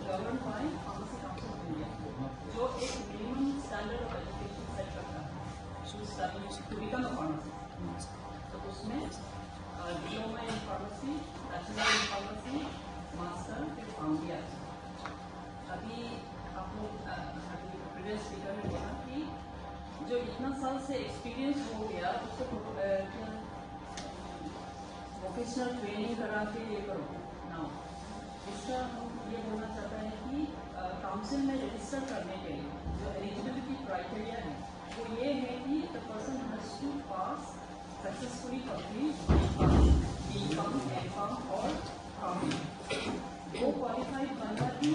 Govern by pharmacy council of India, जो एक minimum standard of education set करता है टू बिकम अ फार्मेसिस्ट। तो उसमें diploma in pharmacy, bachelor in pharmacy, master, फिर MD आता है। अभी आप लोग प्रीवियस स्पीकर ने बोला कि जो इतना साल से एक्सपीरियंस हो गया उसको क्या वोकेशनल ट्रेनिंग करा के ये करो ना। इसका हम ये बोलना चाहते हैं कि काउंसिल में रजिस्टर करने के लिए जो एलिजिबिलिटी क्राइटेरिया है वो ये है कि the person has to pass successfully complete B.Com, M.Com और MD। वो क्वालिफाइड बनना ही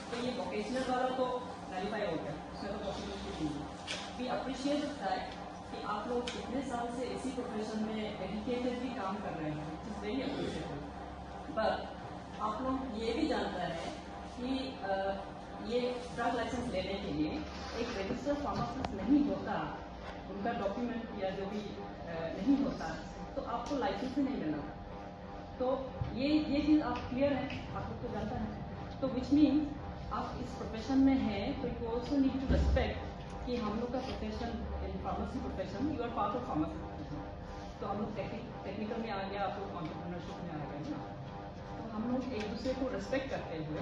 तो ये वोकेशनल वाला तो वेरीफाई हो गया, उसमें तो पॉसिबिलिटी नहीं है। वी अप्रिशिएट द फैक्ट कि आप लोग इतने साल से इसी प्रोफेशन में डेडिकेटेडली काम कर रहे हैं, it is very appreciated. But आप लोग ये भी जानता है कि ये ड्रग लाइसेंस लेने के लिए एक रजिस्टर्ड फार्मासिस्ट नहीं होता, उनका डॉक्यूमेंट या जो भी नहीं होता, तो आपको लाइसेंस ही नहीं मिलना। तो ये चीज़ आप क्लियर है, आप लोग तो जानता है। तो विच मीन्स आप इस प्रोफेशन में हैं तो you also need to respect कि हम लोग का profession in pharmacy profession, you are part of pharmacy profession. तो हम लोग टेक्निकल में आ गया, आप लोग एंटरप्रेन्योरशिप में आ गए ना। तो हम लोग एक दूसरे को रेस्पेक्ट करते हुए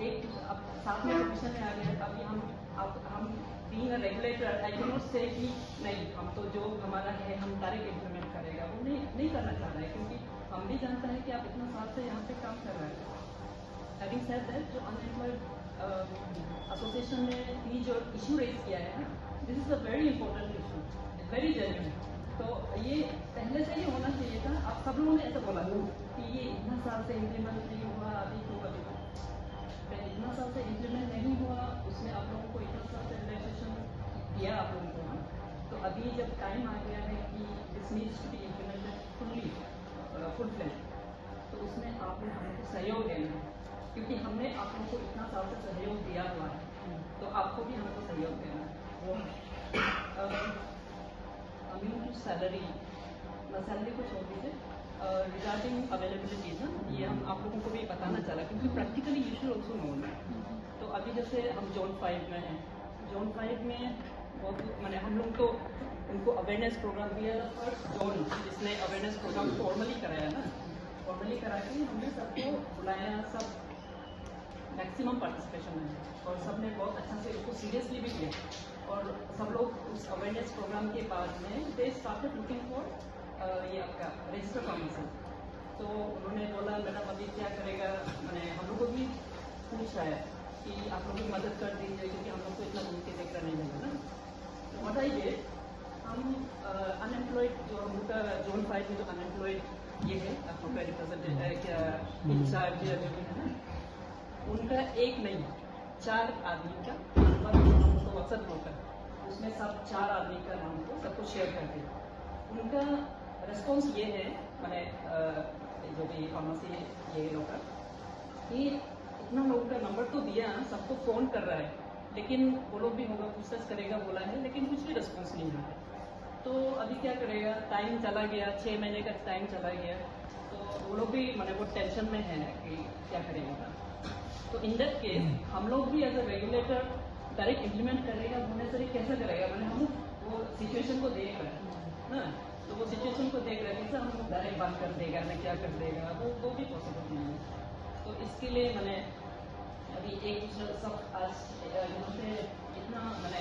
एक अब साथ में प्रोफेशन में आ गए। अभी हम being a regulator I can not से कि नहीं हम तो जो हमारा है हम डायरेक्ट इम्प्लीमेंट करेगा, वो नहीं करना चाह रहा है, क्योंकि हम भी जानता है कि आप इतना साल से यहाँ पे काम कर रहे हैं। हैविंग सेड दैट, जो अनएम्प्लॉयड एसोसिएशन ने भी जो इशू रेज किया है ना, this is a very important issue, very genuine. तो ये पहले से ही होना चाहिए था। आप सब लोगों ने ऐसा बोला कि ये इतना साल से इम्प्लीमेंट नहीं हुआ, अभी तो इतना साल से इम्प्लीमेंट नहीं हुआ, उसमें आप लोगों को इतना साल से रिलैक्सेशन दिया आप लोगों को। तो अभी जब टाइम आ गया है कि this needs to be implemented fully full fledge, तो उसमें आप लोग हमको सहयोग देना है, क्योंकि हमने आप लोगों को इतना साल से सहयोग दिया हुआ है, तो आपको भी हमको सहयोग देना है। वो कमिंग टू सैलरी को छोड़ दीजिए, रिगार्डिंग अवेलेबिलिटी ना, ये हम आप लोगों को भी बताना चला, क्योंकि practically you should also know. तो अभी जैसे हम जोन 5 में हैं, जोन 5 में बहुत मैंने हम लोग तो उनको अवेयरनेस प्रोग्राम दिया, फर्स्ट जोन जिसने अवेयरनेस प्रोग्राम फॉर्मली कराया ना, फॉर्मली करा के हमने सबको बुलाया, सब मैक्सिमम पार्टिसिपेशन है और सब ने बहुत अच्छा से उसको सीरियसली भी लिया। और सब लोग उस अवेयरनेस प्रोग्राम के बाद में दे स्टार्टेड लुकिंग फॉर ये आपका रजिस्टर फार्मेसी। तो उन्होंने बोला मैडम अभी क्या करेगा, मैंने हम लोग को भी पूछा है कि आप लोग भी मदद कर दीजिए, क्योंकि हम लोग को इतना दूर के देखना नहीं मिलेगा ना। तो बताइए, हम अनएम्प्लॉयड जो हम लोग का जोन 5 में जो अनएम्प्लॉयड ये है आप लोग का रिप्रेजेंटेटिव क्या इंचार्ज जो भी है ना, उनका एक नहीं 4 आदमी का नंबर हम लोग को व्हाट्सएप ग्रुप है, उसमें सब 4 आदमी का नाम को सबको शेयर कर दिया। उनका रिस्पॉन्स ये है, मैंने जो भी फार्मेसी ये लोग का, कि इतना लोगों का नंबर तो दिया, सबको फ़ोन कर रहा है, लेकिन वो लोग भी होगा पूछताछ करेगा बोला है, लेकिन कुछ भी रिस्पॉन्स नहीं आता। तो अभी क्या करेगा, टाइम चला गया, 6 महीने का टाइम चला गया, तो वो लोग भी मैंने वो टेंशन में है कि क्या करेगा। तो इन दैट केस हम लोग भी as a regulator direct implement करेगा होने से कैसे करेगा, मैंने हम वो सिचुएशन को देख रहे हैं ना, तो वो सिचुएशन को देख रहे हैं कि हम डायरेक्ट बंद कर देगा ना, क्या कर देगा, वो भी पॉसिबल नहीं है। तो इसके लिए मैंने अभी एक दूसरा सब आज यहाँ पे इतना मैंने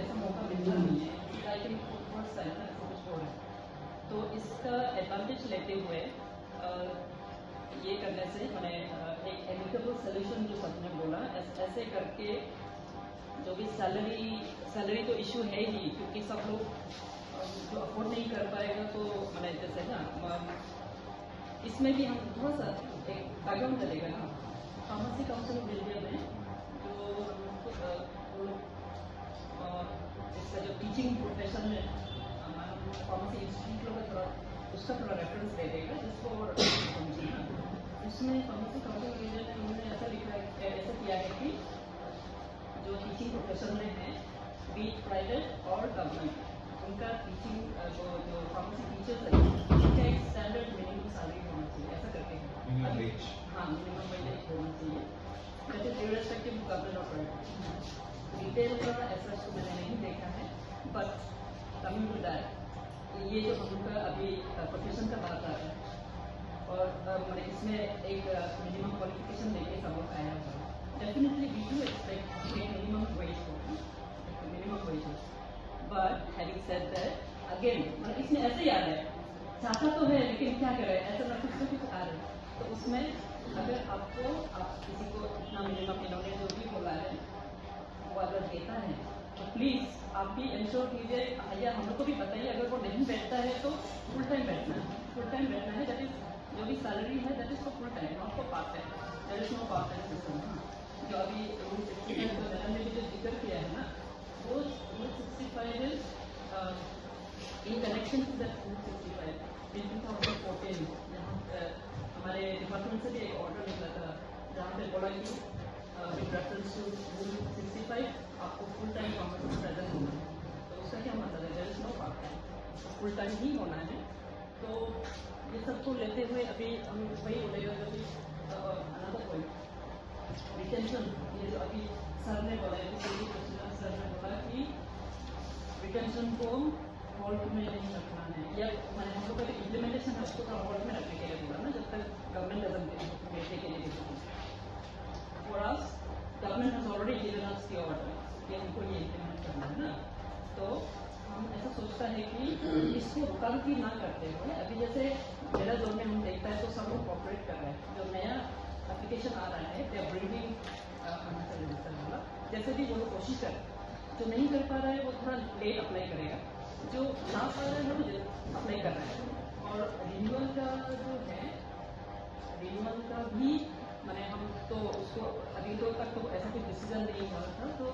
ऐसा मौका मिलता नहीं है, आई थिंक फर्स्ट टाइम ना ऐसा कुछ हो रहा है। तो इसका एडवांटेज लेते हुए ये करने से मैंने एक एमिकेबल सोल्यूशन जो सबने बोला, ऐसे करके जो भी सैलरी तो इशू है ही, क्योंकि सब लोग जो अफोर्ड नहीं कर पाएगा, तो मैंने जैसे ना इसमें भी हम थोड़ा सा एक बैकग्राउंड चलेगा ना। फार्मेसी काउंसिल ऑफ इंडिया में जो इसका जो टीचिंग प्रोफेशन में फार्मेसी इंस्टीट्यूट लोग थोड़ा उसका थोड़ा रेफरेंस दे देगा जिसको समझना। उसमें फार्मेसी काउंसिल ऑफ इंडिया ने उन्होंने ऐसा लिखा है, ऐसा किया है कि जो टीचिंग प्रोफेशन में है, बी प्राइवेट और गवर्नमेंट, उनका टीचिंग जो फार्मेसी टीचर्स है उनका एक स्टैंडर्ड मिनिमम सैलरी होना चाहिए, ऐसा करके है। हाँ, मिनिमम वेज होना ये जो हम उनका अभी प्रोफेशन का बात आ रहा है और मैंने इसमें एक मिनिमम क्वालिफिकेशन लेके सब लोग आया हुआ है। Definitely we do expect minimum wage minimum wages, but having said that again मतलब इसमें ऐसे ही आ रहा है, चाहता तो है लेकिन क्या करे, ऐसा ना कुछ आ रहा है। तो उसमें अगर आपको आप किसी को इतना मिनिमम इन्होंने जो भी बोला है वो अगर देता है तो प्लीज़ आप भी इंश्योर कीजिए, या हम लोग को भी बताइए अगर वो नहीं बैठता है तो फुल टाइम बैठना है, फुल टाइम बैठना है। दैट इज जो भी सैलरी है that is for full time, not for part time. That is no part time system. जो अभी रूल 65 जो मैडम ने भी जो जिक्र किया है ना, वो rule 65 is in connection to that rule 65 in 2014 यहाँ हमारे डिपार्टमेंट से भी एक ऑर्डर निकला था जहाँ पे बोला कि विद रेफरेंस टू रूल 65 आपको फुल टाइम कॉम्पिटेंस प्रेजेंट होना है। तो उसका क्या मतलब है, there is no part time, full time ही होना है। तो ये सबको लेते हुए अभी हम वही बोलेगा जो भी अनदर पॉइंट रिटेंशन, ये जो अभी सर ने बोला सर ने बोला कि रिटेंशन को होल्ड में नहीं रखना है, या मैंने हम लोग का इम्प्लीमेंटेशन है उसको थोड़ा होल्ड में रखने के लिए बोला ना, जब तक गवर्नमेंट डजंट बेचने के लिए for us government has already given us the order कि हमको ये इम्प्लीमेंट करना है ना। तो हम ऐसा सोचता है कि इसको कम भी ना करते हुए अभी जैसे मेरा जोन में हम देखता है तो सब लोग कॉपरेट कर रहे हैं। जो नया एप्लीकेशन आ रहा है दे आर ब्रिंगिंग वाला, जैसे भी वो लोग कोशिश कर, जो नहीं कर पा रहा है वो थोड़ा लेट अप्लाई करेगा, जो ना पा रहा है वो अप्लाई कर रहा है। और रिन्यूअल का जो है, रिन्यूअल का भी मैंने हम तो उसको अभी तो तक तो ऐसा कोई डिसीजन नहीं हुआ था, तो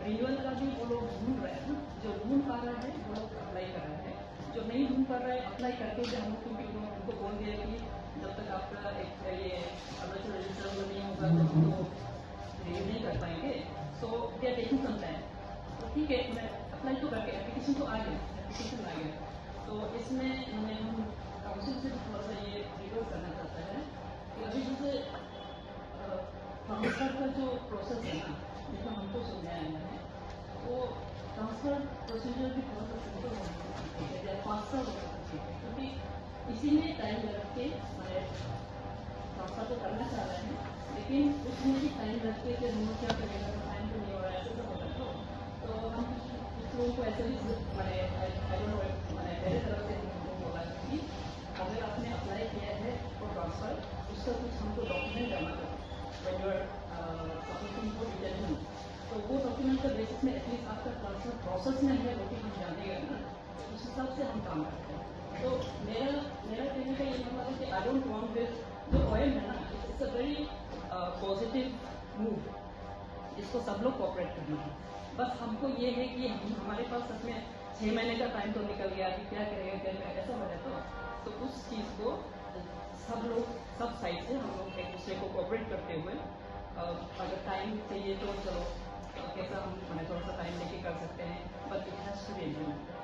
रिन्यूअल का भी वो लोग ढूंढ रहे हैं ना, जो ढूंढ पा रहा है वो लोग अप्लाई कर रहे हैं, जो नहीं ढूंढ पा रहा है अप्लाई करके भी हम लोग क्योंकि उनको बोल दिया कि जब तक आपका एक ये अरुणाचल रजिस्टर नहीं होगा तो हम तो रिन्यू नहीं कर पाएंगे। So they are taking some time, तो ठीक है मैं अप्लाई तो करके एप्लीकेशन तो आ गया, एप्लीकेशन आ गया। तो इसमें मैंने हम काउंसिल से थोड़ा सा ये रिक्वेस्ट करना चाहता है कि अभी जैसे ट्रांसफर का जो प्रोसेस है ना, जितना हमको सुनने आया है, वो ट्रांसफर प्रोसीजर भी थोड़ा सा सिंपल होना चाहिए या फास्टर होना चाहिए, क्योंकि इसी में टाइम लग के हमारे ट्रांसफर तो करना चाह रहे हैं लेकिन उसमें भी टाइम लग के फिर हम लोग क्या करेगा, टाइम तो नहीं हो रहा है, ऐसे सब होगा। तो हम कुछ लोगों को ऐसे भी मैंने मेरे तरफ से हमको बोला कि अगर आपने अप्लाई किया है फॉर ट्रांसफर, उसका कुछ हमको डॉक्यूमेंट जमा करो when you are submitting for retention, तो वो डॉक्यूमेंट का बेसिस में एटलीस्ट आपका ट्रांसफर प्रोसेस में है वो भी हम जानेंगे ना, तो उस हिसाब से हम काम करते हैं। तो मेरा कहने का ये मतलब है कि आई डोंट वांट दिस, जो ऑयल है ना it's a very positive move, जिसको सब लोग कोऑपरेट करना है। बस हमको ये है कि हमारे पास सच में 6 महीने का टाइम तो निकल गया कि क्या करेगा ऐसा हो जाए, तो उस चीज़ को सब लोग सब साइड से हम लोग एक दूसरे को कोऑपरेट करते हुए अगर टाइम चाहिए तो चलो कैसा हम हमें थोड़ा सा टाइम लेके कर सकते हैं, but it has to be implemented.